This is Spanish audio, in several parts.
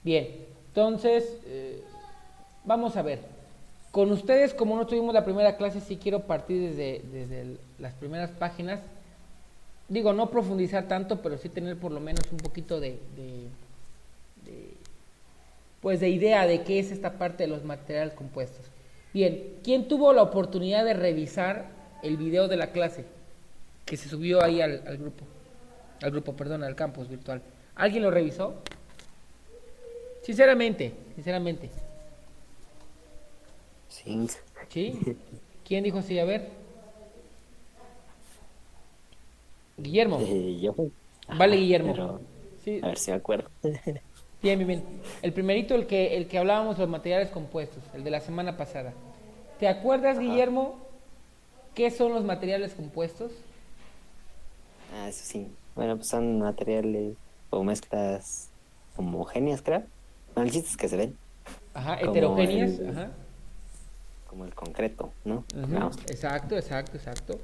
Bien, entonces, vamos a ver. Con ustedes, como no tuvimos la primera clase, sí quiero partir desde las primeras páginas. Digo, no profundizar tanto, pero sí tener por lo menos un poquito de, pues de idea de qué es esta parte de los materiales compuestos. Bien, ¿quién tuvo la oportunidad de revisar el video de la clase que se subió ahí al grupo? Al grupo, perdón, al campus virtual. ¿Alguien lo revisó? Sinceramente, sinceramente. Sí. ¿Sí? ¿Quién dijo sí? A ver. Guillermo. Yo. Vale, Ajá, Guillermo. pero Sí, a ver si me acuerdo. bien, bien, bien. El primerito, el que hablábamos de los materiales compuestos, el de la semana pasada. ¿Te acuerdas, Ajá. Guillermo, qué son los materiales compuestos? Ah, eso sí. Bueno, pues son materiales o mezclas homogéneas, creo. No, el chiste es que se ven Ajá, como heterogéneas. Ajá. como el concreto, ¿no? Ujú, Pongamos. exacto, exacto, exacto.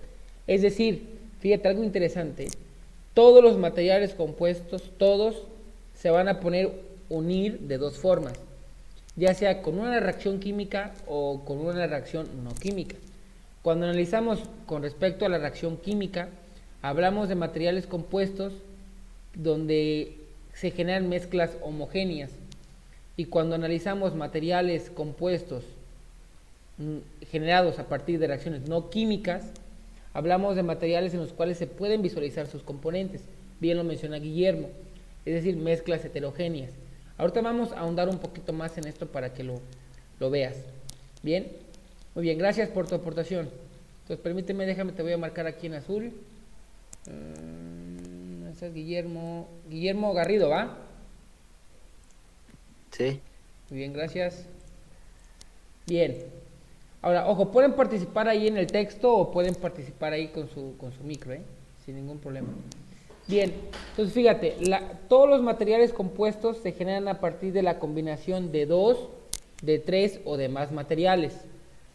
Es decir, fíjate algo interesante. Todos los materiales compuestos, todos se van a poner unir de dos formas, ya sea con una reacción química o con una reacción no química. Cuando analizamos con respecto a la reacción química, hablamos de materiales compuestos donde se generan mezclas homogéneas. Y cuando analizamos materiales compuestos generados a partir de reacciones no químicas, hablamos de materiales en los cuales se pueden visualizar sus componentes. Bien lo menciona Guillermo, es decir, mezclas heterogéneas. Ahorita vamos a ahondar un poquito más en esto para que lo veas. Bien, muy bien, gracias por tu aportación. Entonces, permíteme, déjame, te voy a marcar aquí en azul. Ese es Guillermo. Guillermo Garrido, ¿va? Sí. Muy bien, gracias. Bien. Ahora, ojo, pueden participar ahí en el texto o pueden participar ahí con su micro, ¿eh? Sin ningún problema. Bien, entonces fíjate, todos los materiales compuestos se generan a partir de la combinación de dos, de tres o de más materiales.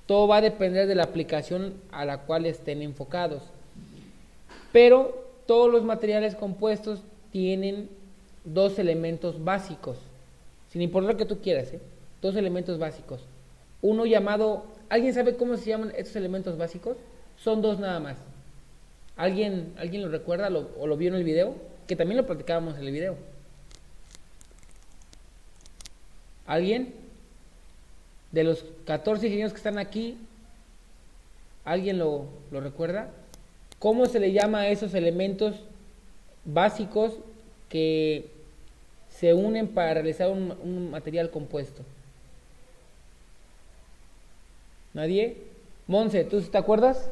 Todo va a depender de la aplicación a la cual estén enfocados. Pero todos los materiales compuestos tienen dos elementos básicos, sin importar lo que tú quieras, ¿eh? Dos elementos básicos. Uno llamado, ¿alguien sabe cómo se llaman estos elementos básicos? Son dos nada más. ¿Alguien lo recuerda o lo vio en el video? Que también lo platicábamos en el video. ¿Alguien? De los 14 ingenieros que están aquí, ¿alguien lo recuerda? ¿Cómo se le llama a esos elementos básicos que se unen para realizar un material compuesto? ¿Nadie? Monse, ¿tú te acuerdas?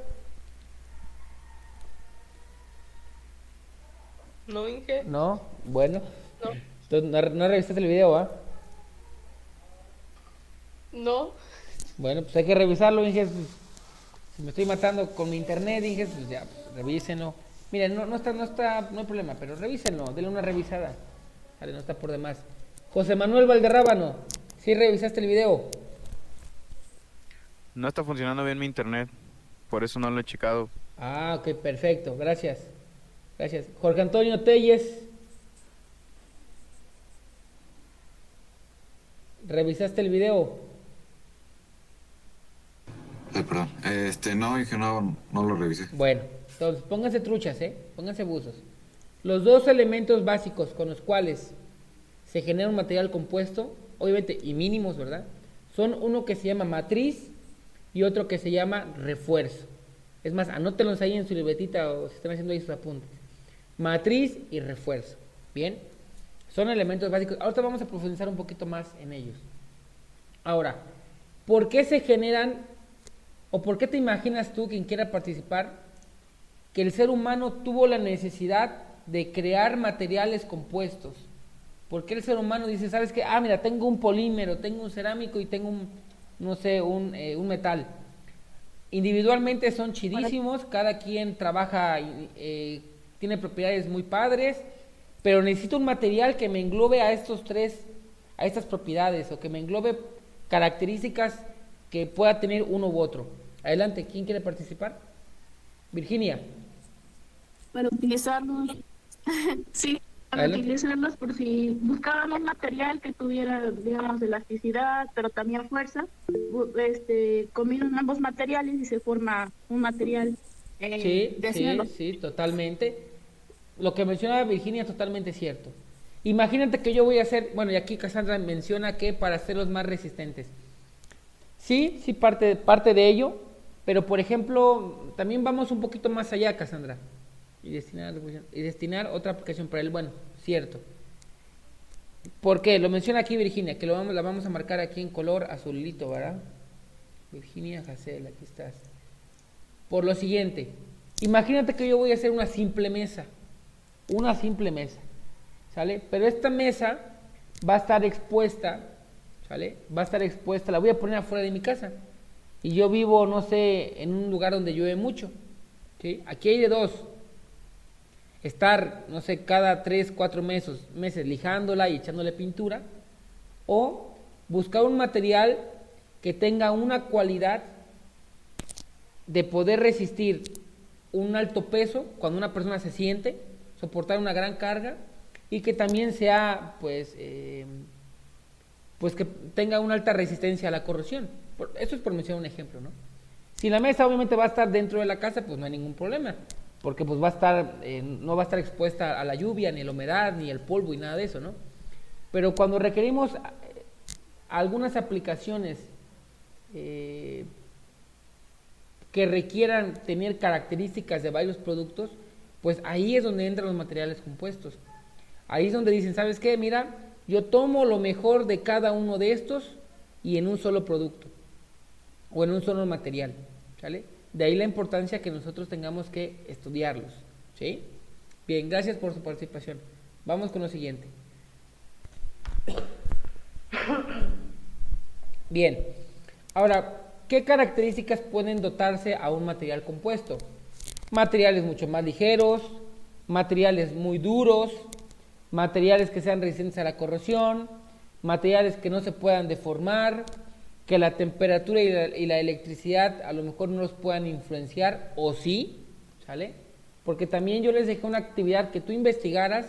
No, Inge, No, bueno. no, Entonces, no revisaste el video, ¿ah? no. Bueno, pues hay que revisarlo, dije, pues, si me estoy matando con mi internet, dije, pues ya, pues, revísenlo. Miren, no hay problema, pero revísenlo, denle una revisada. Vale, no está por demás. José Manuel Valderrábano, ¿sí revisaste el video? No está funcionando bien mi internet, por eso no lo he checado. Ah, ok, perfecto, gracias. Gracias. Jorge Antonio Telles, ¿revisaste el video? Perdón. No, dije, no, no lo revisé. Bueno, entonces pónganse truchas, ¿eh? Pónganse buzos. Los dos elementos básicos con los cuales se genera un material compuesto, obviamente, y mínimos, ¿verdad? Son uno que se llama matriz y otro que se llama refuerzo. Es más, anótenlos ahí en su libretita o si están haciendo ahí sus apuntes. Matriz y refuerzo. Bien, son elementos básicos. Ahorita vamos a profundizar un poquito más en ellos. Ahora, ¿por qué se generan o por qué te imaginas tú, quien quiera participar, que el ser humano tuvo la necesidad de crear materiales compuestos? ¿Por qué el ser humano dice, sabes qué? Ah, mira, tengo un polímero, tengo un cerámico y tengo no sé, un metal. Individualmente son chidísimos, cada quien trabaja, tiene propiedades muy padres, pero necesito un material que me englobe a a estas propiedades, o que me englobe características que pueda tener uno u otro. Adelante, ¿quién quiere participar? Virginia. Para utilizarlos. Sí, para Adelante. utilizarlos por si buscaban un material que tuviera, digamos, elasticidad, pero también fuerza. Combinan ambos materiales y se forma un material Sí, de sí, acero. sí, totalmente. Lo que mencionaba Virginia es totalmente cierto. Imagínate que yo voy a hacer, bueno, y aquí Cassandra menciona que para hacerlos más resistentes. Sí, sí, parte de ello, pero por ejemplo, también vamos un poquito más allá, Cassandra, y destinar otra aplicación para él. Bueno, cierto. ¿Por qué? Lo menciona aquí Virginia, que la vamos a marcar aquí en color azulito, ¿verdad? Virginia Hassel, aquí estás. Por lo siguiente, imagínate que yo voy a hacer una simple mesa, ¿sale? Pero esta mesa va a estar expuesta, ¿sale? Va a estar expuesta, la voy a poner afuera de mi casa. Y yo vivo, no sé, en un lugar donde llueve mucho, ¿sí? Aquí hay de dos. Estar, no sé, cada 3, 4 meses lijándola y echándole pintura. O buscar un material que tenga una cualidad de poder resistir un alto peso cuando una persona se siente, soportar una gran carga y que también sea, pues que tenga una alta resistencia a la corrosión. Eso es por mencionar un ejemplo, ¿no? Si la mesa obviamente va a estar dentro de la casa, pues no hay ningún problema, porque pues va a estar, no va a estar expuesta a la lluvia, ni a la humedad, ni al polvo y nada de eso, ¿no? Pero cuando requerimos algunas aplicaciones que requieran tener características de varios productos, pues ahí es donde entran los materiales compuestos. Ahí es donde dicen, ¿sabes qué? Mira, yo tomo lo mejor de cada uno de estos y en un solo producto o en un solo material, ¿sale? De ahí la importancia que nosotros tengamos que estudiarlos, ¿sí? Bien, gracias por su participación. Vamos con lo siguiente. Bien, ahora, ¿qué características pueden dotarse a un material compuesto? Materiales mucho más ligeros, materiales muy duros, materiales que sean resistentes a la corrosión, materiales que no se puedan deformar, que la temperatura y la electricidad a lo mejor no los puedan influenciar, o sí, ¿sale? Porque también yo les dejé una actividad que tú investigaras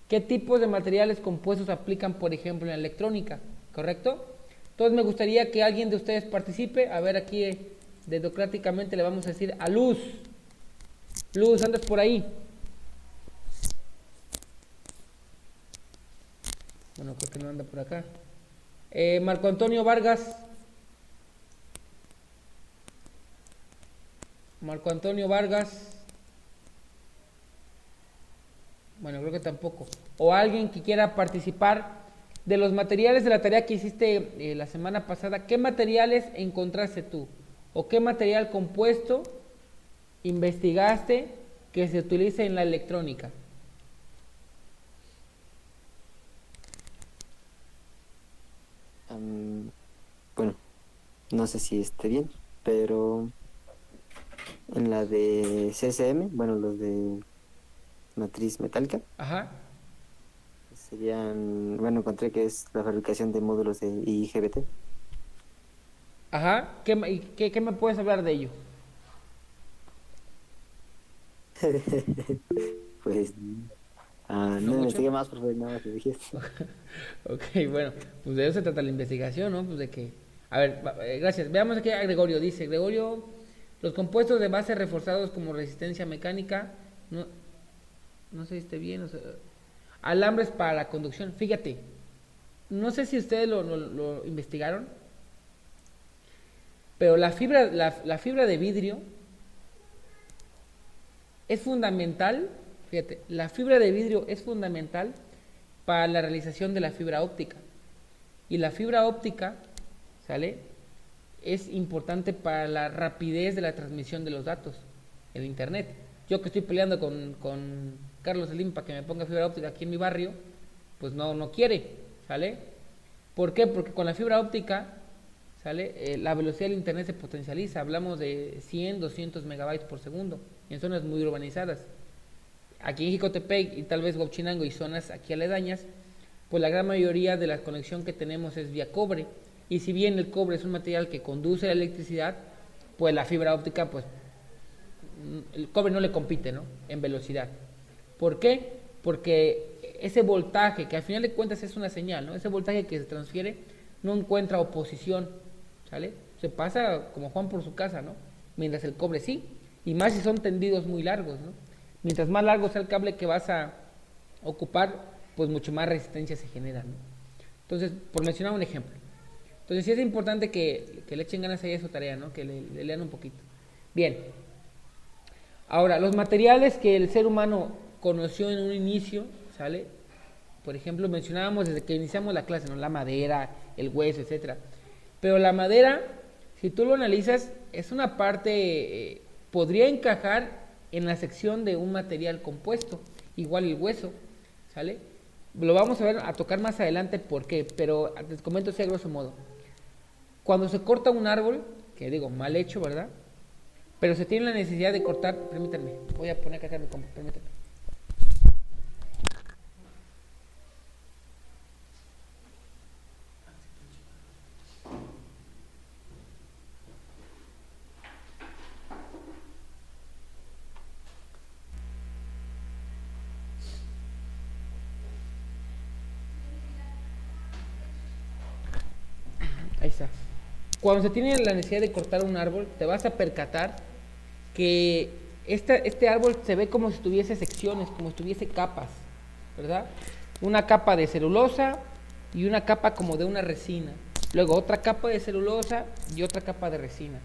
qué tipos de materiales compuestos aplican, por ejemplo, en la electrónica, ¿correcto? Entonces me gustaría que alguien de ustedes participe. A ver, aquí dedocráticamente le vamos a decir a Luz. Luz, ¿andas por ahí? Bueno, creo que no anda por acá. Marco Antonio Vargas. Marco Antonio Vargas. Bueno, creo que tampoco. O alguien que quiera participar de los materiales de la tarea que hiciste la semana pasada. ¿Qué materiales encontraste tú? ¿O qué material compuesto investigaste que se utiliza en la electrónica? Bueno, no sé si esté bien, pero en la de CCM, bueno, los de matriz metálica, Ajá. serían, bueno, encontré que es la fabricación de módulos de IGBT. Ajá. ¿Qué me puedes hablar de ello? Pues ¿No no mucho? investigué más, porque nada más te dije. Ok, bueno, pues de eso se trata la investigación, ¿no? Pues de que... A ver, gracias. Veamos aquí a Gregorio. Dice, Gregorio, los compuestos de base reforzados como resistencia mecánica, no sé si esté bien, alambres para la conducción. Fíjate, no sé si ustedes lo investigaron, pero la fibra de vidrio es fundamental. Fíjate, la fibra de vidrio es fundamental para la realización de la fibra óptica. Y la fibra óptica, ¿sale? Es importante para la rapidez de la transmisión de los datos en internet. Yo que estoy peleando con Carlos Slim para que me ponga fibra óptica aquí en mi barrio, pues no quiere, ¿sale? ¿Por qué? Porque con la fibra óptica, ¿sale? La velocidad del internet se potencializa. Hablamos de 100, 200 megabytes por segundo en zonas muy urbanizadas. Aquí en Jicotepec y tal vez Huachinango y zonas aquí aledañas, pues la gran mayoría de la conexión que tenemos es vía cobre. Y si bien el cobre es un material que conduce la electricidad, pues la fibra óptica, pues el cobre no le compite, ¿no? En velocidad. ¿Por qué? Porque ese voltaje, que al final de cuentas es una señal, ¿no? Ese voltaje que se transfiere no encuentra oposición, ¿sale? Se pasa como Juan por su casa, ¿no? Mientras el cobre sí, y más si son tendidos muy largos, ¿no? Mientras más largo sea el cable que vas a ocupar, pues mucho más resistencia se genera, ¿no? Entonces, por mencionar un ejemplo. Entonces sí es importante que le echen ganas ahí a su tarea, ¿no? Que le lean un poquito. Bien. Ahora, los materiales que el ser humano conoció en un inicio, ¿sale? Por ejemplo, mencionábamos desde que iniciamos la clase, ¿no? La madera, el hueso, etcétera. Pero la madera, si tú lo analizas, es una parte, podría encajar en la sección de un material compuesto, igual el hueso, ¿sale? Lo vamos a ver, a tocar más adelante por qué, pero les comento así a grosso modo. Cuando se corta un árbol, que digo, mal hecho, ¿verdad? Pero se tiene la necesidad de cortar, permítanme, voy a poner acá mi compu, permítanme. Ahí está. Cuando se tiene la necesidad de cortar un árbol, te vas a percatar que este árbol se ve como si tuviese secciones, como si tuviese capas, ¿verdad? Una capa de celulosa y una capa como de una resina. Luego otra capa de celulosa y otra capa de resina,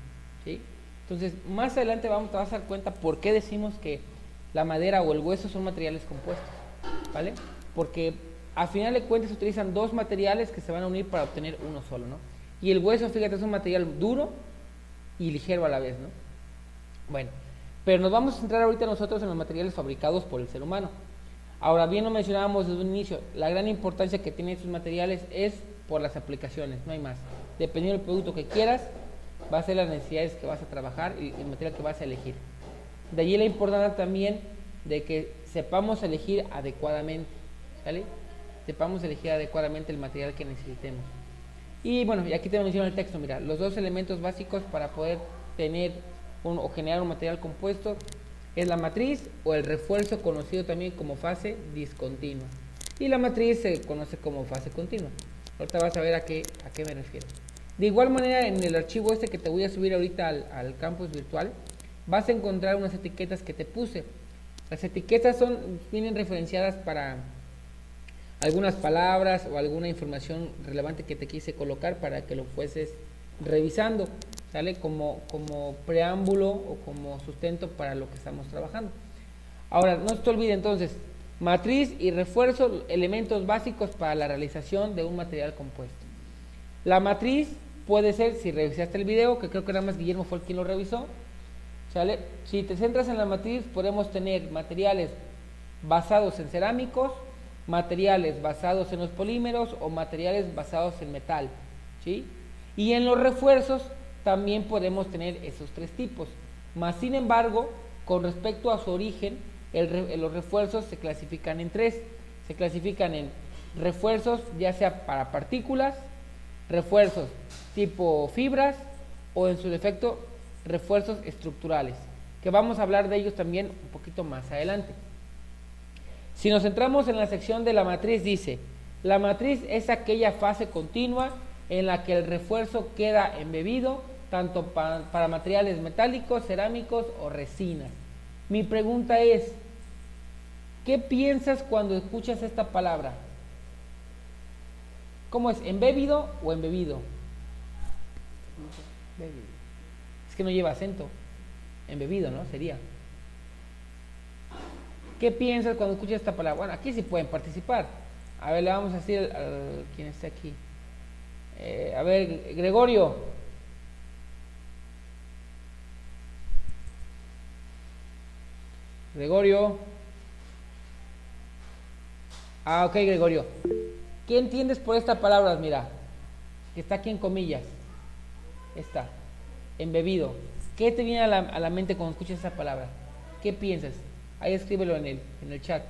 ¿sí? Entonces, más adelante te vas a dar cuenta por qué decimos que la madera o el hueso son materiales compuestos, ¿vale? Porque a final de cuentas se utilizan dos materiales que se van a unir para obtener uno solo, ¿no? Y el hueso, fíjate, es un material duro y ligero a la vez, ¿no? Bueno, pero nos vamos a centrar ahorita nosotros en los materiales fabricados por el ser humano. Ahora, bien lo mencionábamos desde un inicio, la gran importancia que tienen estos materiales es por las aplicaciones, no hay más. Dependiendo del producto que quieras, va a ser las necesidades que vas a trabajar y el material que vas a elegir. De allí la importancia también de que sepamos elegir adecuadamente, ¿vale? Sepamos elegir adecuadamente el material que necesitemos. Y bueno, y aquí te menciono el texto, mira, los dos elementos básicos para poder tener o generar un material compuesto es la matriz o el refuerzo, conocido también como fase discontinua. Y la matriz se conoce como fase continua. Ahorita vas a ver a qué me refiero. De igual manera, en el archivo este que te voy a subir ahorita al campus virtual, vas a encontrar unas etiquetas que te puse. Las etiquetas vienen referenciadas para algunas palabras o alguna información relevante que te quise colocar para que lo fueses revisando, ¿sale? Como preámbulo o como sustento para lo que estamos trabajando. Ahora, no se te olvide entonces, matriz y refuerzo, elementos básicos para la realización de un material compuesto. La matriz puede ser, si revisaste el video, que creo que nada más Guillermo fue quien lo revisó, ¿sale? Si te centras en la matriz, podemos tener materiales basados en cerámicos, materiales basados en los polímeros o materiales basados en metal, ¿sí? Y en los refuerzos también podemos tener esos tres tipos. Más sin embargo, con respecto a su origen, los refuerzos se clasifican en tres. Se clasifican en refuerzos ya sea para partículas, refuerzos tipo fibras o en su defecto refuerzos estructurales, que vamos a hablar de ellos también un poquito más adelante. Si nos centramos en la sección de la matriz, dice, la matriz es aquella fase continua en la que el refuerzo queda embebido tanto para materiales metálicos, cerámicos o resinas. Mi pregunta es, ¿qué piensas cuando escuchas esta palabra? ¿Cómo es? ¿Embebido o embebido? Es que no lleva acento. Embebido, ¿no? Sería. ¿Qué piensas cuando escuchas esta palabra? Bueno, aquí sí pueden participar. A ver, le vamos a decir a quien esté aquí. A ver, Gregorio. Gregorio. Ah, ok, Gregorio. ¿Qué entiendes por esta palabra? Mira, que está aquí en comillas. Está, embebido. ¿Qué te viene a la mente cuando escuchas esa palabra? ¿Qué piensas? Ahí escríbelo en el chat.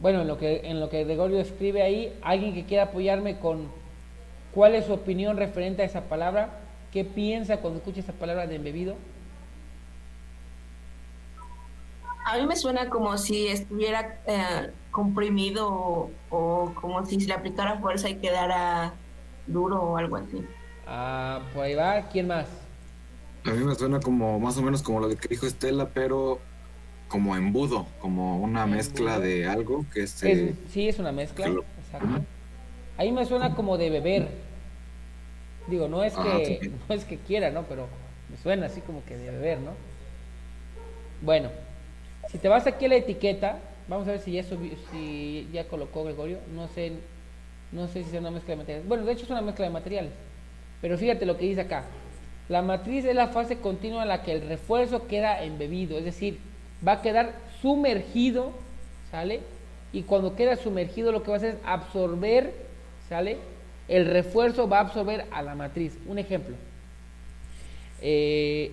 bueno, en lo que Gregorio escribe ahí, alguien que quiera apoyarme con cuál es su opinión referente a esa palabra, qué piensa cuando escucha esa palabra de embebido. A mí me suena como si estuviera comprimido o como si se le aplicara fuerza y quedara duro o algo así. Ah, por ahí va, ¿quién más? A mí me suena como más o menos como lo que dijo Estela, pero como embudo, como una mezcla Embudo. de algo que se... Sí, es una mezcla, que lo- exacto. Ahí me suena como de beber. Digo, también. no es que quiera, ¿no? Pero me suena así como que de beber, ¿no? Bueno, si te vas aquí a la etiqueta, vamos a ver si ya colocó Gregorio. No sé si es una mezcla de materiales. Bueno, de hecho es una mezcla de materiales. Pero fíjate lo que dice acá. La matriz es la fase continua en la que el refuerzo queda embebido, es decir, va a quedar sumergido, ¿sale? Y cuando queda sumergido lo que va a hacer es absorber, ¿sale? El refuerzo va a absorber a la matriz. Un ejemplo.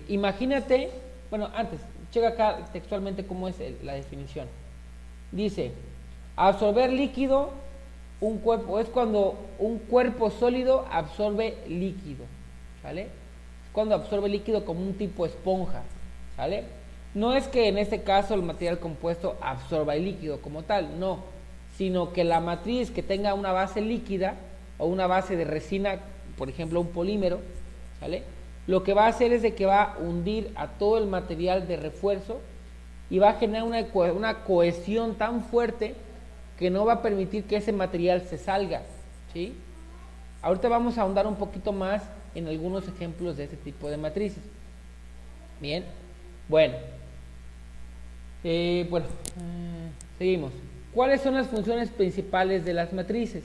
Imagínate, bueno, antes, checa acá textualmente cómo es la definición. Dice, absorber líquido, un cuerpo, es cuando un cuerpo sólido absorbe líquido, ¿sale? Cuando absorbe líquido como un tipo esponja, ¿sale? No es que en este caso el material compuesto absorba el líquido como tal, no, sino que la matriz que tenga una base líquida o una base de resina, por ejemplo un polímero, ¿sale? Lo que va a hacer es de que va a hundir a todo el material de refuerzo y va a generar una cohesión tan fuerte que no va a permitir que ese material se salga, ¿sí? Ahorita vamos a ahondar un poquito más en algunos ejemplos de este tipo de matrices. Bien, bueno, seguimos. ¿Cuáles son las funciones principales de las matrices?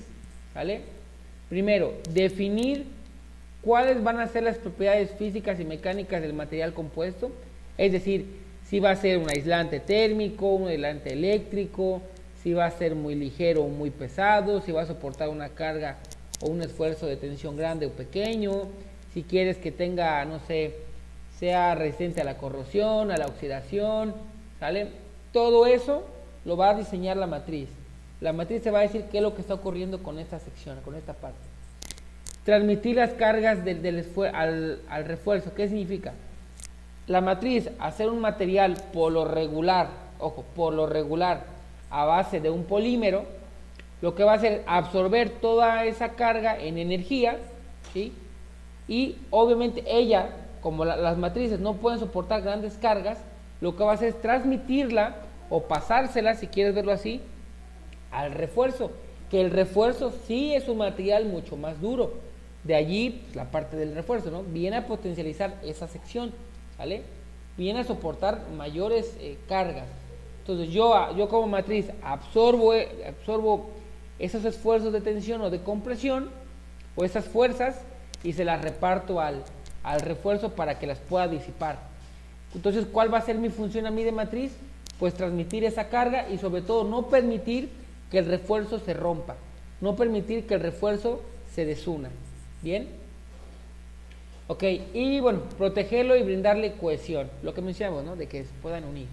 ¿Vale? Primero, definir cuáles van a ser las propiedades físicas y mecánicas del material compuesto, es decir, si va a ser un aislante térmico, un aislante eléctrico, si va a ser muy ligero o muy pesado, si va a soportar una carga o un esfuerzo de tensión grande o pequeño, si quieres que tenga, no sé, sea resistente a la corrosión, a la oxidación, ¿sale? Todo eso lo va a diseñar la matriz. La matriz te va a decir qué es lo que está ocurriendo con esta sección, con esta parte. Transmitir las cargas al refuerzo, ¿qué significa? La matriz, hacer un material por lo regular, ojo, por lo regular, a base de un polímero, lo que va a hacer es absorber toda esa carga en energía, ¿sí? Y obviamente ella, como las matrices no pueden soportar grandes cargas, lo que va a hacer es transmitirla o pasársela, si quieres verlo así, al refuerzo, que el refuerzo sí es un material mucho más duro. De allí pues, la parte del refuerzo, ¿no? Viene a potencializar esa sección, ¿vale? Viene a soportar mayores cargas. Entonces yo como matriz absorbo esos esfuerzos de tensión o de compresión o esas fuerzas y se las reparto al refuerzo para que las pueda disipar. Entonces, ¿cuál va a ser mi función a mí de matriz? Pues transmitir esa carga y sobre todo no permitir que el refuerzo se rompa, no permitir que el refuerzo se desuna. ¿Bien? Ok, y bueno, protegerlo y brindarle cohesión, lo que mencionamos, ¿no? De que se puedan unir.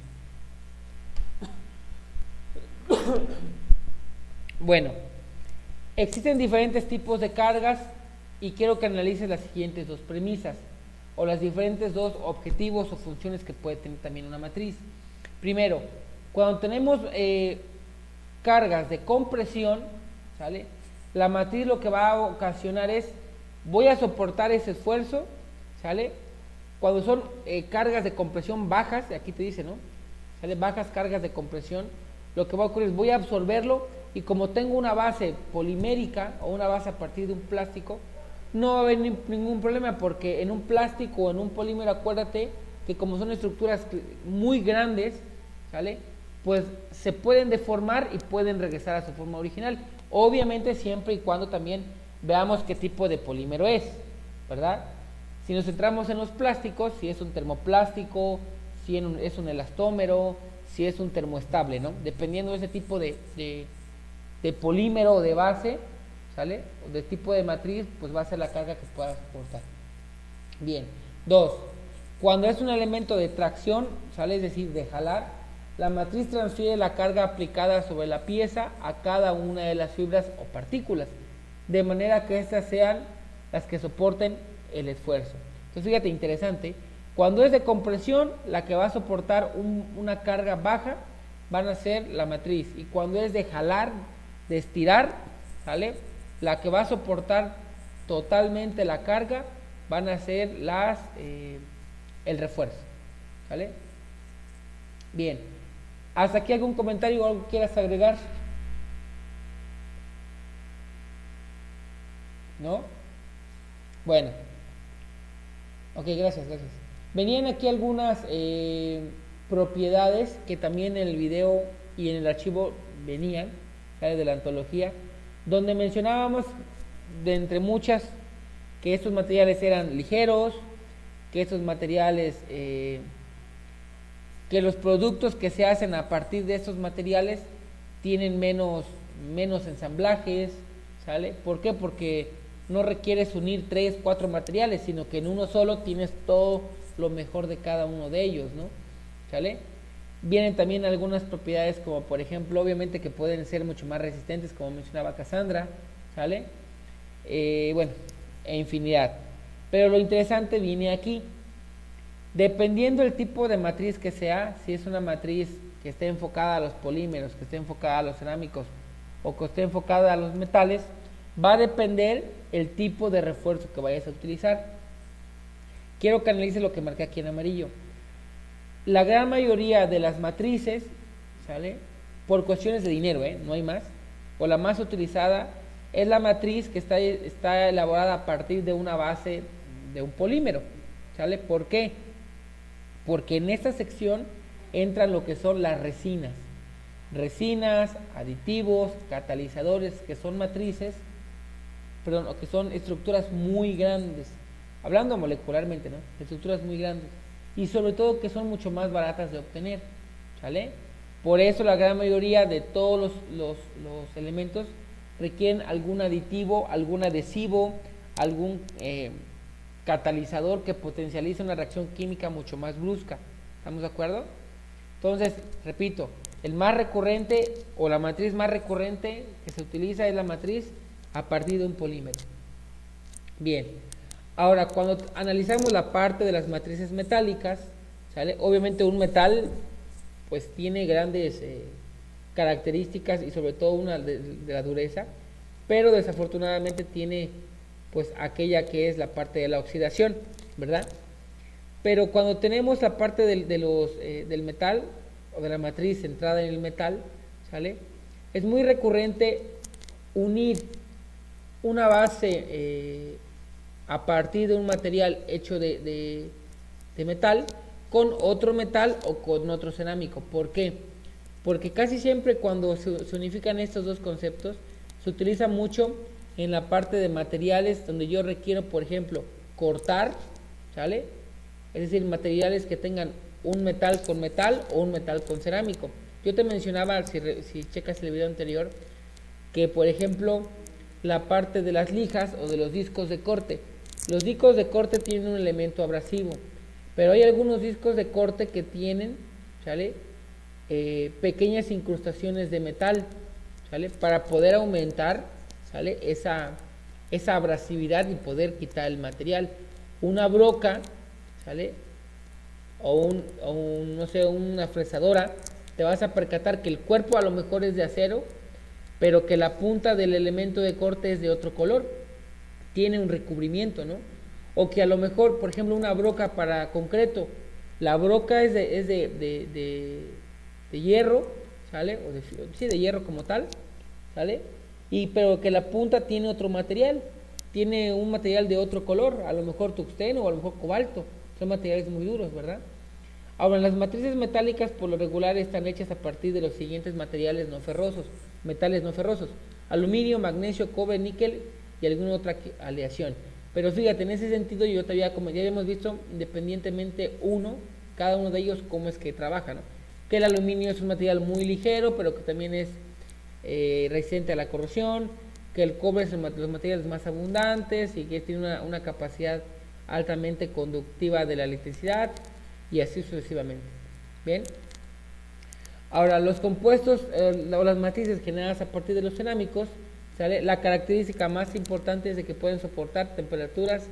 Bueno, existen diferentes tipos de cargas y quiero que analices las siguientes dos premisas o las diferentes dos objetivos o funciones que puede tener también una matriz. Primero, cuando tenemos cargas de compresión, ¿sale? La matriz lo que va a ocasionar es, voy a soportar ese esfuerzo, ¿sale? Cuando son cargas de compresión bajas, aquí te dice, ¿no? ¿Sale? Bajas cargas de compresión, lo que va a ocurrir es voy a absorberlo y como tengo una base polimérica o una base a partir de un plástico, no va a haber ningún problema porque en un plástico o en un polímero, acuérdate que como son estructuras muy grandes, ¿sale? Pues se pueden deformar y pueden regresar a su forma original. Obviamente siempre y cuando también veamos qué tipo de polímero es, ¿verdad? Si nos centramos en los plásticos, si es un termoplástico, si es un elastómero, si es un termoestable, ¿no? Dependiendo de ese tipo de polímero o de base, ¿sale? O de tipo de matriz, pues va a ser la carga que pueda soportar. Bien. 2. Cuando es un elemento de tracción, ¿sale? Es decir, de jalar, La matriz transfiere la carga aplicada sobre la pieza a cada una de las fibras o partículas, de manera que estas sean las que soporten el esfuerzo. Entonces fíjate, interesante, cuando es de compresión, la que va a soportar una carga baja van a ser la matriz, y cuando es de jalar, de estirar, ¿sale?, la que va a soportar totalmente la carga van a ser el refuerzo, ¿sale? Bien, ¿hasta aquí algún comentario o algo que quieras agregar? ¿No? Bueno, ok, gracias. Venían aquí algunas propiedades que también en el video y en el archivo venían, ¿sale?, de la antología, donde mencionábamos, de entre muchas, que estos materiales eran ligeros, que estos materiales, que los productos que se hacen a partir de estos materiales tienen menos ensamblajes, ¿sale? ¿Por qué? Porque no requieres unir 3, 4 materiales, sino que en uno solo tienes todo lo mejor de cada uno de ellos, ¿no? ¿Sale? Vienen también algunas propiedades como, por ejemplo, obviamente que pueden ser mucho más resistentes, como mencionaba Cassandra, ¿sale? Bueno, e infinidad. Pero lo interesante viene aquí. Dependiendo del tipo de matriz que sea, si es una matriz que esté enfocada a los polímeros, que esté enfocada a los cerámicos o que esté enfocada a los metales, va a depender el tipo de refuerzo que vayas a utilizar. Quiero que analices lo que marqué aquí en amarillo. La gran mayoría de las matrices, ¿sale?, por cuestiones de dinero, no hay más, o la más utilizada es la matriz que está elaborada a partir de una base de un polímero, ¿sale? ¿Por qué? Porque en esta sección entran lo que son las resinas, aditivos, catalizadores, que son matrices, perdón, o que son estructuras muy grandes, hablando molecularmente, ¿no?, estructuras muy grandes, y sobre todo que son mucho más baratas de obtener, ¿sale? Por eso la gran mayoría de todos los elementos requieren algún aditivo, algún adhesivo, algún catalizador que potencializa una reacción química mucho más brusca. ¿Estamos de acuerdo? Entonces, repito, el más recurrente o la matriz más recurrente que se utiliza es la matriz a partir de un polímero. Bien, ahora cuando analizamos la parte de las matrices metálicas, ¿sale?, obviamente un metal pues tiene grandes características y sobre todo una de la dureza, pero desafortunadamente tiene pues aquella que es la parte de la oxidación, ¿verdad? Pero cuando tenemos la parte del metal o de la matriz centrada en el metal, ¿sale?, es muy recurrente unir una base a partir de un material hecho de metal con otro metal o con otro cerámico. ¿Por qué? Porque casi siempre cuando se unifican estos dos conceptos se utiliza mucho en la parte de materiales donde yo requiero, por ejemplo, cortar, ¿sale?, es decir, materiales que tengan un metal con metal o un metal con cerámico. Yo te mencionaba, si checas el video anterior, que por ejemplo la parte de las lijas o de los discos de corte, los discos de corte tienen un elemento abrasivo, pero hay algunos discos de corte que tienen, ¿sale?, pequeñas incrustaciones de metal, ¿sale?, para poder aumentar, ¿sale?, esa abrasividad y poder quitar el material. Una broca, ¿sale?, o no sé, una fresadora, te vas a percatar que el cuerpo a lo mejor es de acero, pero que la punta del elemento de corte es de otro color, tiene un recubrimiento, ¿no? O que a lo mejor, por ejemplo, una broca para concreto, la broca es de hierro, ¿sale?, sí, de hierro como tal, ¿sale?, pero que la punta tiene otro material, tiene un material de otro color, a lo mejor tuxteno o a lo mejor cobalto, son materiales muy duros, ¿verdad? Ahora, las matrices metálicas por lo regular están hechas a partir de los siguientes materiales no ferrosos, metales no ferrosos: aluminio, magnesio, cobre, níquel y alguna otra aleación. Pero fíjate, en ese sentido yo como ya hemos visto independientemente cada uno de ellos cómo es que trabaja, ¿no? Que el aluminio es un material muy ligero, pero que también es resistente a la corrosión, que el cobre es de los materiales más abundantes y que tiene una capacidad altamente conductiva de la electricidad, y así sucesivamente. Bien, Ahora, los compuestos o las matrices generadas a partir de los cerámicos, ¿sale? La característica más importante es de que pueden soportar temperaturas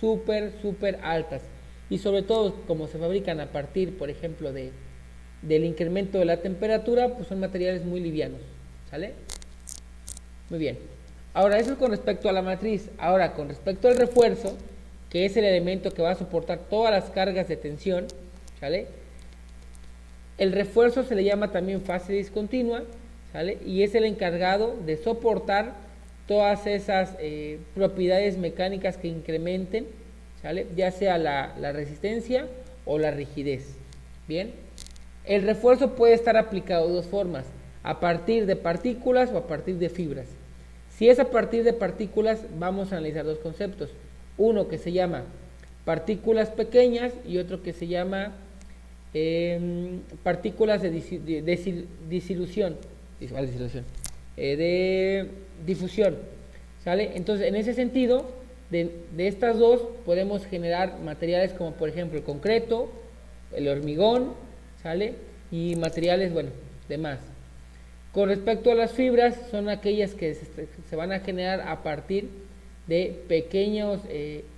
súper altas. Y sobre todo, como se fabrican a partir, por ejemplo, del incremento de la temperatura, pues son materiales muy livianos, ¿sale? Muy bien. Ahora, eso es con respecto a la matriz. Ahora, con respecto al refuerzo, que es el elemento que va a soportar todas las cargas de tensión, ¿sale? El refuerzo se le llama también fase discontinua, ¿sale? Y es el encargado de soportar todas esas propiedades mecánicas que incrementen, ¿sale? Ya sea la resistencia o la rigidez. Bien. El refuerzo puede estar aplicado de dos formas: a partir de partículas o a partir de fibras. Si es a partir de partículas, vamos a analizar dos conceptos. Uno que se llama partículas pequeñas y otro que se llama partículas de difusión, ¿sale? Entonces, en ese sentido, de estas dos podemos generar materiales como por ejemplo el concreto, el hormigón, ¿sale? Y materiales, bueno, demás. Con respecto a las fibras, son aquellas que se van a generar a partir de pequeños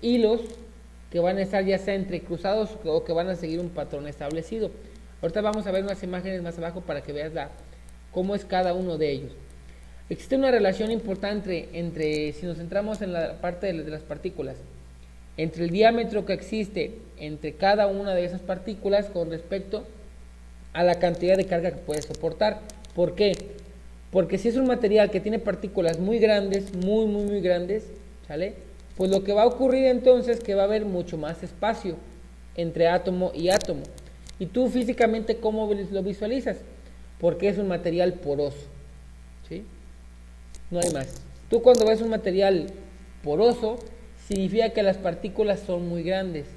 hilos que van a estar ya sea entrecruzados o que van a seguir un patrón establecido. Ahorita vamos a ver unas imágenes más abajo para que veas cómo es cada uno de ellos. Existe una relación importante entre, si nos centramos en la parte de las partículas, entre el diámetro que existe entre cada una de esas partículas con respecto a la cantidad de carga que puede soportar. ¿Por qué? Porque si es un material que tiene partículas muy grandes, muy grandes, ¿sale? Pues lo que va a ocurrir entonces es que va a haber mucho más espacio entre átomo y átomo. ¿Y tú físicamente cómo lo visualizas? Porque es un material poroso, ¿sí? No hay más. Tú cuando ves un material poroso, significa que las partículas son muy grandes.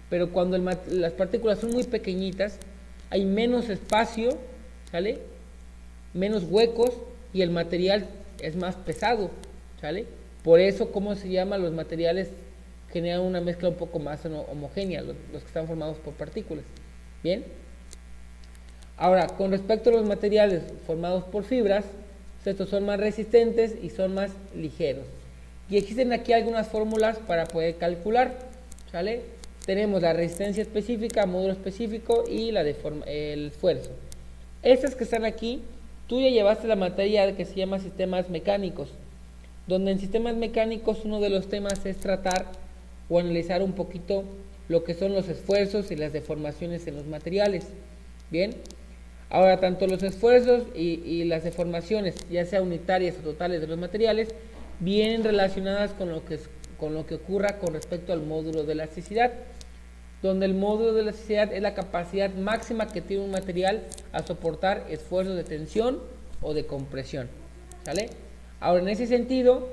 Pero cuando las partículas son muy pequeñitas, hay menos espacio, ¿sale? Menos huecos y el material es más pesado, ¿sale? Por eso, ¿cómo se llama? Los materiales generan una mezcla un poco más homogénea, los que están formados por partículas. Bien. Ahora, con respecto a los materiales formados por fibras, estos son más resistentes y son más ligeros. Y existen aquí algunas fórmulas para poder calcular, ¿sale? Tenemos la resistencia específica, módulo específico y el esfuerzo. Estas que están aquí, tú ya llevaste la materia que se llama sistemas mecánicos, donde en sistemas mecánicos uno de los temas es tratar o analizar un poquito lo que son los esfuerzos y las deformaciones en los materiales. Bien, ahora tanto los esfuerzos y las deformaciones, ya sea unitarias o totales de los materiales, vienen relacionadas con lo que ocurra con respecto al módulo de elasticidad, donde el módulo de elasticidad es la capacidad máxima que tiene un material a soportar esfuerzos de tensión o de compresión, ¿sale? Ahora, en ese sentido,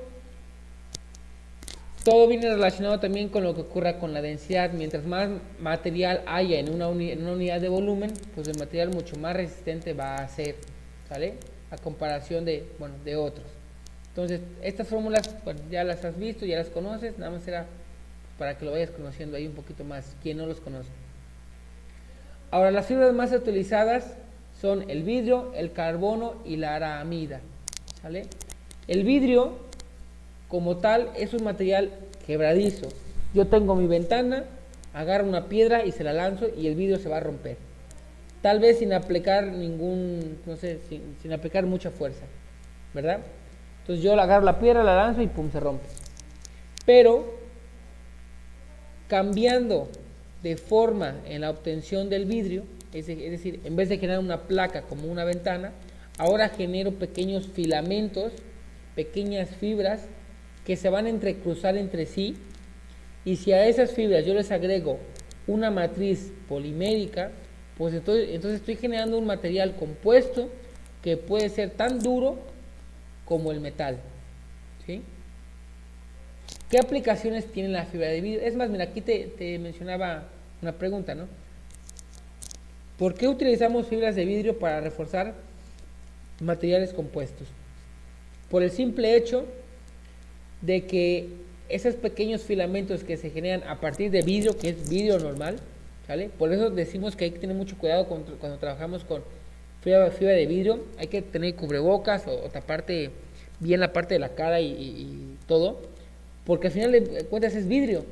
todo viene relacionado también con lo que ocurra con la densidad. Mientras más material haya en una unidad de volumen, pues el material mucho más resistente va a ser, ¿sale? A comparación de otros. Entonces, estas fórmulas, bueno, ya las has visto, ya las conoces, nada más era para que lo vayas conociendo ahí un poquito más, quien no los conoce. Ahora, las fibras más utilizadas son el vidrio, el carbono y la aramida, ¿sale? El vidrio, como tal, es un material quebradizo. Yo tengo mi ventana, agarro una piedra y se la lanzo y el vidrio se va a romper. Tal vez sin aplicar sin aplicar mucha fuerza, ¿verdad? Entonces yo agarro la piedra, la lanzo y pum, se rompe. Pero, cambiando de forma en la obtención del vidrio, es decir, en vez de generar una placa como una ventana, ahora genero pequeños filamentos, pequeñas fibras que se van a entrecruzar entre sí, y si a esas fibras yo les agrego una matriz polimérica, pues entonces estoy generando un material compuesto que puede ser tan duro como el metal, ¿sí? ¿Qué aplicaciones tiene la fibra de vidrio? Es más, mira, aquí te mencionaba una pregunta, ¿no? ¿Por qué utilizamos fibras de vidrio para reforzar materiales compuestos? Por el simple hecho de que esos pequeños filamentos que se generan a partir de vidrio, que es vidrio normal, ¿sale? Por eso decimos que hay que tener mucho cuidado cuando trabajamos con fibra de vidrio, hay que tener cubrebocas o taparte bien la parte de la cara y todo, porque al final de cuentas es vidrio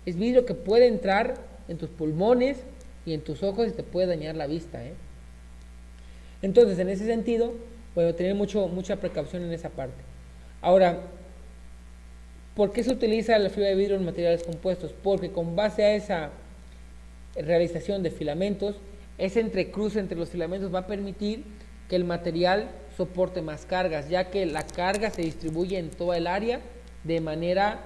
que puede entrar en tus pulmones y en tus ojos y te puede dañar la vista, ¿eh? Entonces, en ese sentido, bueno, tener mucha precaución en esa parte. Ahora, ¿por qué se utiliza la fibra de vidrio en materiales compuestos? Porque con base a esa realización de filamentos, ese entrecruce entre los filamentos va a permitir que el material soporte más cargas, ya que la carga se distribuye en toda el área de manera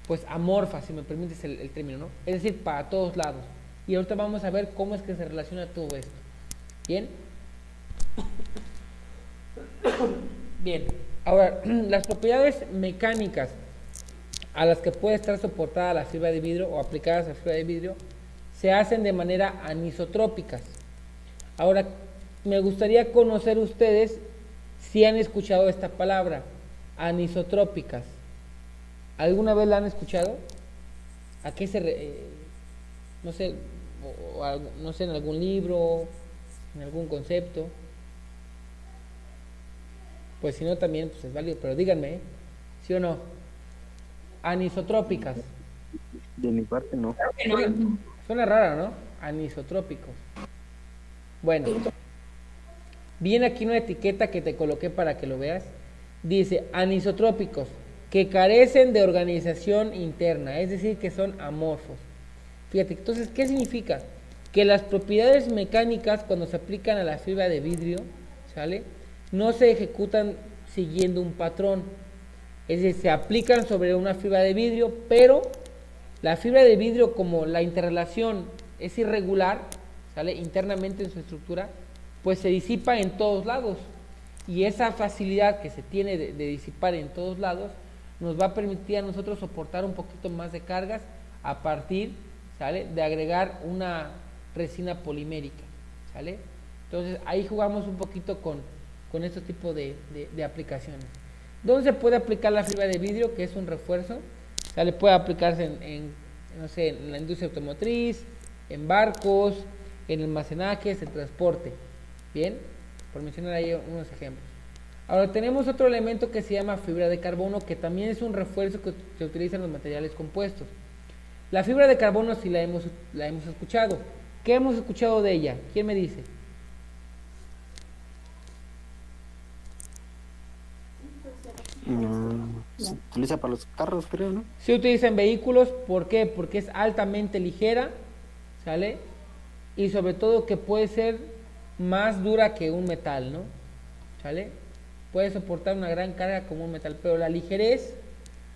pues amorfa, si me permites el término, ¿no? Es decir, para todos lados. Y ahorita vamos a ver cómo es que se relaciona todo esto. ¿Bien? Bien. Ahora, las propiedades mecánicas a las que puede estar soportada la fibra de vidrio o aplicadas a la fibra de vidrio se hacen de manera anisotrópicas. Ahora, me gustaría conocer ustedes si han escuchado esta palabra, anisotrópicas. ¿Alguna vez la han escuchado? ¿A qué no sé, no sé, en algún libro, en algún concepto? Pues si no también pues es válido, pero díganme, ¿sí o no? Anisotrópicas. De mi parte no. Suena raro, ¿no? Anisotrópicos. Bueno, viene aquí una etiqueta que te coloqué para que lo veas. Dice anisotrópicos, que carecen de organización interna, es decir, que son amorfos. Fíjate, entonces, ¿qué significa? Que las propiedades mecánicas cuando se aplican a la fibra de vidrio, ¿sale?, no se ejecutan siguiendo un patrón. Es decir, se aplican sobre una fibra de vidrio, pero la fibra de vidrio, como la interrelación es irregular, ¿sale?, internamente en su estructura, pues se disipa en todos lados. Y esa facilidad que se tiene de disipar en todos lados nos va a permitir a nosotros soportar un poquito más de cargas a partir, ¿sale?, de agregar una resina polimérica, ¿sale? Entonces ahí jugamos un poquito con este tipo de aplicaciones. ¿Dónde se puede aplicar la fibra de vidrio, que es un refuerzo? ¿Sale? Puede aplicarse no sé, en la industria automotriz, en barcos, en almacenajes, en transporte. Bien, por mencionar ahí unos ejemplos. Ahora tenemos otro elemento que se llama fibra de carbono, que también es un refuerzo que se utiliza en los materiales compuestos. La fibra de carbono sí la hemos escuchado. ¿Qué hemos escuchado de ella? ¿Quién me dice? Se utiliza para los carros, creo, ¿no? Se utiliza en vehículos, ¿por qué? Porque es altamente ligera, ¿sale? Y sobre todo que puede ser más dura que un metal, ¿no? ¿Sale? Puede soportar una gran carga como un metal, pero la ligerez,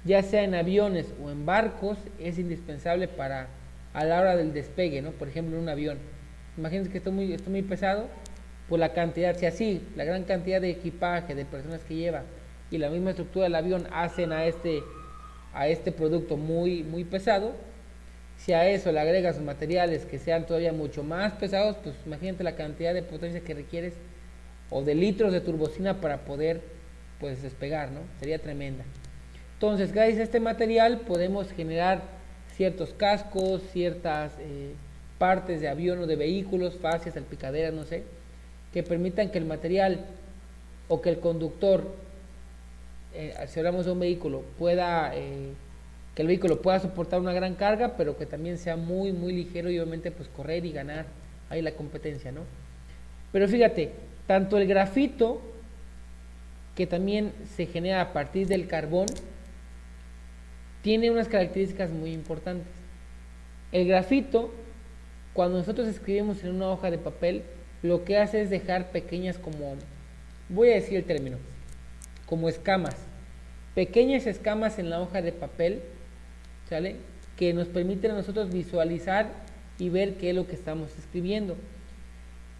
ya sea en aviones o en barcos, es indispensable a la hora del despegue, ¿no? Por ejemplo, en un avión. Imagínense que esto muy pesado, por la cantidad, si así, la gran cantidad de equipaje, de personas que lleva, y la misma estructura del avión hacen a este producto muy, muy pesado. Si a eso le agregas materiales que sean todavía mucho más pesados, pues imagínate la cantidad de potencia que requieres o de litros de turbocina para poder pues despegar, ¿no? Sería tremenda. Entonces, gracias a este material podemos generar ciertos cascos, ciertas partes de avión o de vehículos, fascias, salpicaderas, no sé, que permitan que el material o que el conductor, si hablamos de un vehículo, que el vehículo pueda soportar una gran carga, pero que también sea muy, muy ligero y obviamente pues correr y ganar ahí la competencia, ¿no? Pero fíjate, tanto el grafito, que también se genera a partir del carbón, tiene unas características muy importantes. El grafito, cuando nosotros escribimos en una hoja de papel, lo que hace es dejar pequeñas voy a decir el término, como escamas, pequeñas escamas en la hoja de papel, ¿sale?, que nos permiten a nosotros visualizar y ver qué es lo que estamos escribiendo.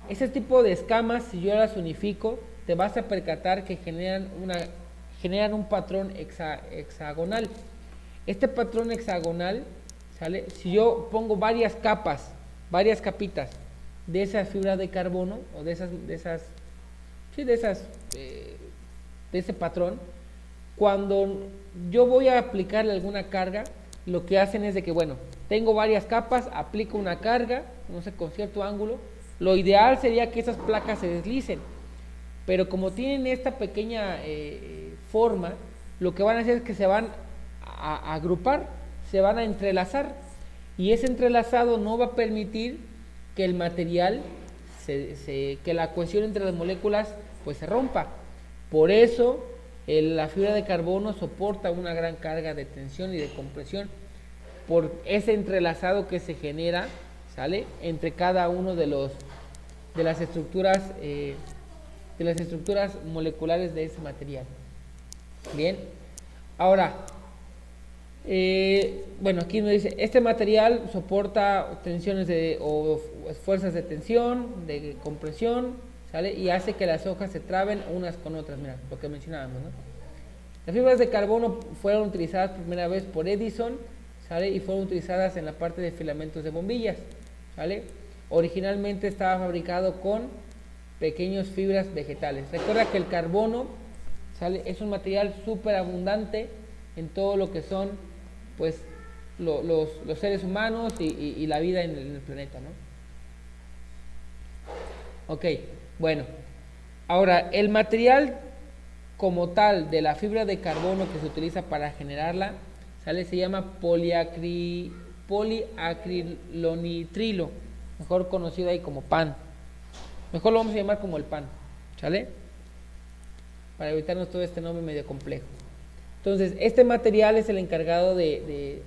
Ese tipo de escamas, si yo las unifico, te vas a percatar que generan un patrón hexagonal. Este patrón hexagonal, ¿sale?, si yo pongo varias capitas de esa fibra de carbono o de ese patrón, cuando yo voy a aplicarle alguna carga, lo que hacen es de que, bueno, tengo varias capas, aplico una carga, no sé, con cierto ángulo, Lo ideal sería que esas placas se deslicen, pero como tienen esta pequeña forma, lo que van a hacer es que se van a agrupar, se van a entrelazar, y ese entrelazado no va a permitir que el material, que la cohesión entre las moléculas pues se rompa. Por eso la fibra de carbono soporta una gran carga de tensión y de compresión, por ese entrelazado que se genera, ¿sale?, entre cada uno de las estructuras moleculares de ese material. Bien, ahora, bueno, aquí nos dice, este material soporta tensiones o fuerzas de tensión, de compresión, ¿sale?, y hace que las hojas se traben unas con otras. Mira, lo que mencionábamos, ¿no? Las fibras de carbono fueron utilizadas por primera vez por Edison, ¿sale?, y fueron utilizadas en la parte de filamentos de bombillas, ¿sale? Originalmente estaba fabricado con pequeñas fibras vegetales. Recuerda que el carbono, ¿sale?, es un material súper abundante en todo lo que son, pues, los seres humanos y la vida en el planeta, ¿no? Ok, bueno, ahora el material como tal de la fibra de carbono que se utiliza para generarla, ¿sale?, se llama poliacrilonitrilo, mejor conocido ahí como PAN. Mejor lo vamos a llamar como el PAN, ¿sale?, para evitarnos todo este nombre medio complejo. Entonces, este material es el encargado de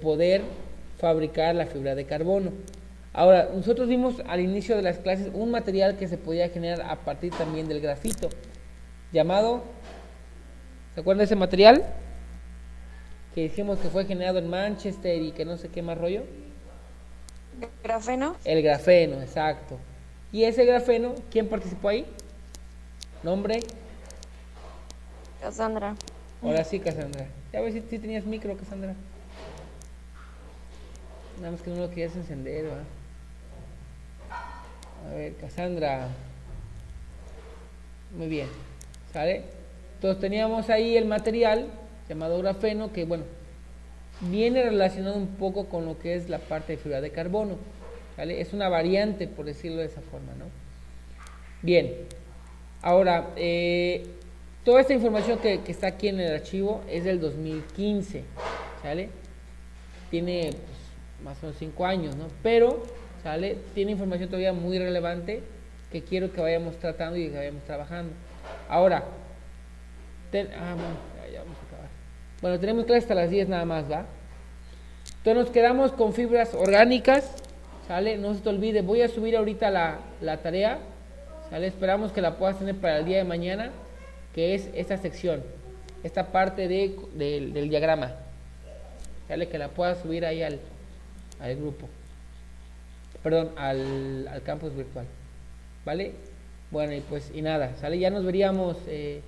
poder fabricar la fibra de carbono. Ahora, nosotros vimos al inicio de las clases un material que se podía generar a partir también del grafito, llamado, ¿se acuerdan de ese material? Que dijimos que fue generado en Manchester y que no sé qué más rollo. ¿Grafeno? El grafeno, exacto. Y ese grafeno, ¿quién participó ahí? ¿Nombre? Cassandra. Ahora sí, Cassandra. Ya ves si tenías micro, Cassandra. Nada más que no lo querías encender, ¿verdad? A ver, Cassandra. Muy bien, ¿sale? Entonces teníamos ahí el material llamado grafeno, que bueno, viene relacionado un poco con lo que es la parte de fibra de carbono, ¿vale? Es una variante, por decirlo de esa forma, ¿no? Bien, ahora, toda esta información que está aquí en el archivo es del 2015, ¿sale? Tiene pues, más o menos 5 años, ¿no? Pero, ¿sale?, tiene información todavía muy relevante que quiero que vayamos tratando y que vayamos trabajando. Ahora, bueno, ya vamos a acabar. Bueno, tenemos clase hasta las 10 nada más, ¿va? Entonces nos quedamos con fibras orgánicas, ¿sale? No se te olvide, voy a subir ahorita la tarea, ¿sale? Esperamos que la puedas tener para el día de mañana, que es esta sección, esta parte del diagrama, ¿sale? Que la puedas subir ahí al grupo, perdón, al campus virtual, ¿vale? Bueno, y nada, ¿sale? Ya nos veríamos el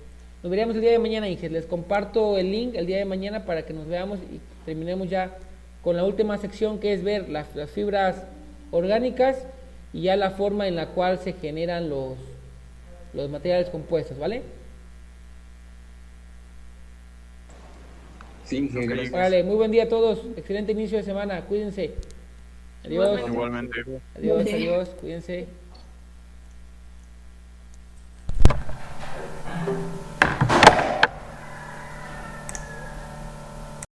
día de mañana, Inges. Les comparto el link el día de mañana para que nos veamos y terminemos ya con la última sección, que es ver las fibras orgánicas y ya la forma en la cual se generan los materiales compuestos, ¿vale? Sí, gracias. Vale, muy buen día a todos, excelente inicio de semana, cuídense. Adiós. Igualmente. Adiós, cuídense.